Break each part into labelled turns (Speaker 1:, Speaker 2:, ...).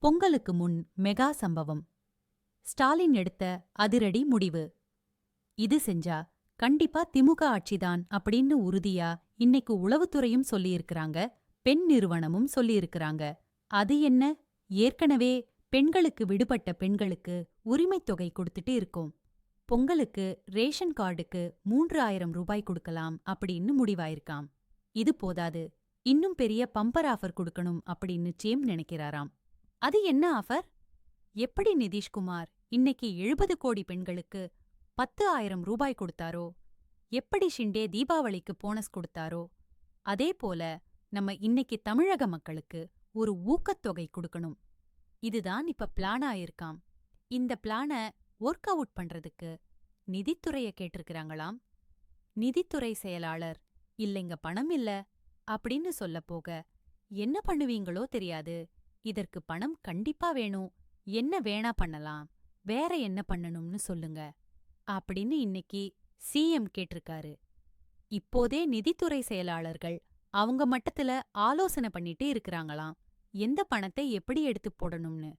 Speaker 1: பொங்கலுக்கு முன் மெகா சம்பவம். ஸ்டாலின் எடுத்த அதிரடி முடிவு. இது செஞ்சா கண்டிப்பா திமுக ஆட்சிதான் அப்படின்னு உறுதியா இன்னைக்கு உளவுத்துறையும் சொல்லியிருக்கிறாங்க, பெண் நிறுவனமும் சொல்லியிருக்கிறாங்க. அது என்ன? ஏற்கனவே பெண்களுக்கு விடுபட்ட பெண்களுக்கு உரிமைத் தொகை கொடுத்துட்டு இருக்கோம். பொங்கலுக்கு ரேஷன் கார்டுக்கு 3000 ரூபாய் கொடுக்கலாம் அப்படின்னு முடிவாயிருக்காம். இது போதாது, இன்னும் பெரிய பம்பர் ஆஃபர் கொடுக்கணும் அப்படின்னு சேம் நினைக்கிறாராம். அது என்ன ஆஃபர்? எப்படி நிதிஷ்குமார் இன்னைக்கு 70 கோடி பெண்களுக்கு 10,000 ரூபாய் கொடுத்தாரோ, எப்படி ஷிண்டே தீபாவளிக்கு போனஸ் கொடுத்தாரோ, அதே போல நம்ம இன்னைக்கு தமிழக மக்களுக்கு ஒரு ஊக்கத்தொகை கொடுக்கணும். இதுதான் இப்ப பிளான் ஆயிருக்காம். இந்த பிளான ஒர்க் அவுட் பண்றதுக்கு நிதித்துறைய கேட்டிருக்கிறாங்களாம். நிதித்துறை செயலாளர் இல்லைங்க பணம் இல்ல அப்படின்னு சொல்லப் போக, என்ன பண்ணுவீங்களோ தெரியாது, இதற்கு பணம் கண்டிப்பா வேணும், என்ன வேணா பண்ணலாம், வேற என்ன பண்ணணும்னு சொல்லுங்க அப்படின்னு இன்னைக்கு சிஎம் கேட்டிருக்காரு. இப்போதே நிதித்துறை செயலாளர்கள் அவங்க மட்டத்துல ஆலோசனை பண்ணிட்டு இருக்கிறாங்களாம், எந்த பணத்தை எப்படி எடுத்து போடணும்னு.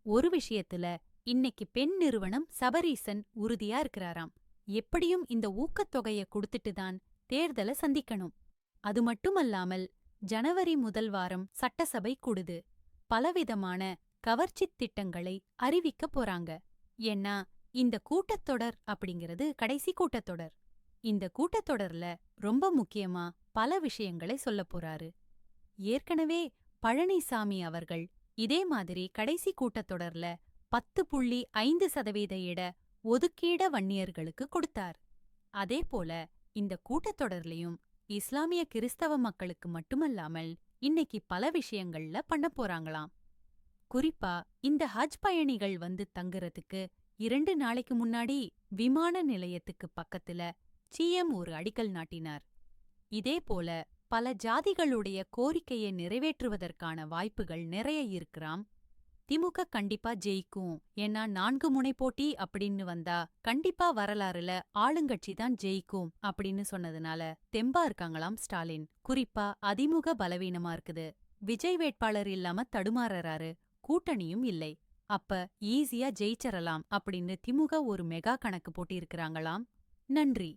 Speaker 1: ஒரு விஷயத்துல இன்னைக்கு பெண் நிறுவனம் சபரீசன் உறுதியா இருக்கிறாராம். எப்படியும் இந்த ஊக்கத்தொகைய கொடுத்துட்டு தான் தேர்தலை சந்திக்கணும். அது மட்டுமல்லாமல் ஜனவரி முதல் வாரம் சட்டசபை கூடுது. பலவிதமான கவர்ச்சித் திட்டங்களை அறிவிக்க போறாங்க. ஏன்னா இந்த கூட்டத்தொடர் அப்படிங்கிறது கடைசி கூட்டத்தொடர். இந்த கூட்டத்தொடர்ல ரொம்ப முக்கியமா பல விஷயங்களை சொல்லப் போறாரு. ஏற்கனவே பழனிசாமி அவர்கள் இதே மாதிரி கடைசி கூட்டத்தொடர்ல 10.5% இட ஒதுக்கீட வன்னியர்களுக்கு கொடுத்தார். அதே போல இந்த கூட்டத்தொடர்லயும் இஸ்லாமிய கிறிஸ்தவ மக்களுக்கு மட்டுமல்லாமல் இன்னைக்கு பல விஷயங்கள்ல பண்ண போறாங்களாம். குறிப்பா இந்த ஹஜ் பயணிகள் வந்து தங்குறதுக்கு 2 நாளைக்கு முன்னாடி விமான நிலையத்துக்கு பக்கத்துல சிஎம் ஒரு அடிக்கல் நாட்டினார். இதே போல பல ஜாதிகளுடைய கோரிக்கையை நிறைவேற்றுவதற்கான வாய்ப்புகள் நிறைய இருக்குறாம். திமுக கண்டிப்பா ஜெயிக்கும், ஏன்னா 4 முனை போட்டி அப்படின்னு வந்தா கண்டிப்பா வரலாறுல ஆளுங்கட்சி தான் ஜெயிக்கும் அப்படின்னு சொன்னதுனால தெம்பா இருக்காங்களாம் ஸ்டாலின். குறிப்பா அதிமுக பலவீனமா இருக்குது, விஜய் வேட்பாளர் இல்லாம தடுமாறறாரு, கூட்டணியும் இல்லை, அப்ப ஈஸியா ஜெயிச்சரலாம் அப்படின்னு திமுக ஒரு மெகா கணக்கு போட்டிருக்கிறாங்களாம். நன்றி.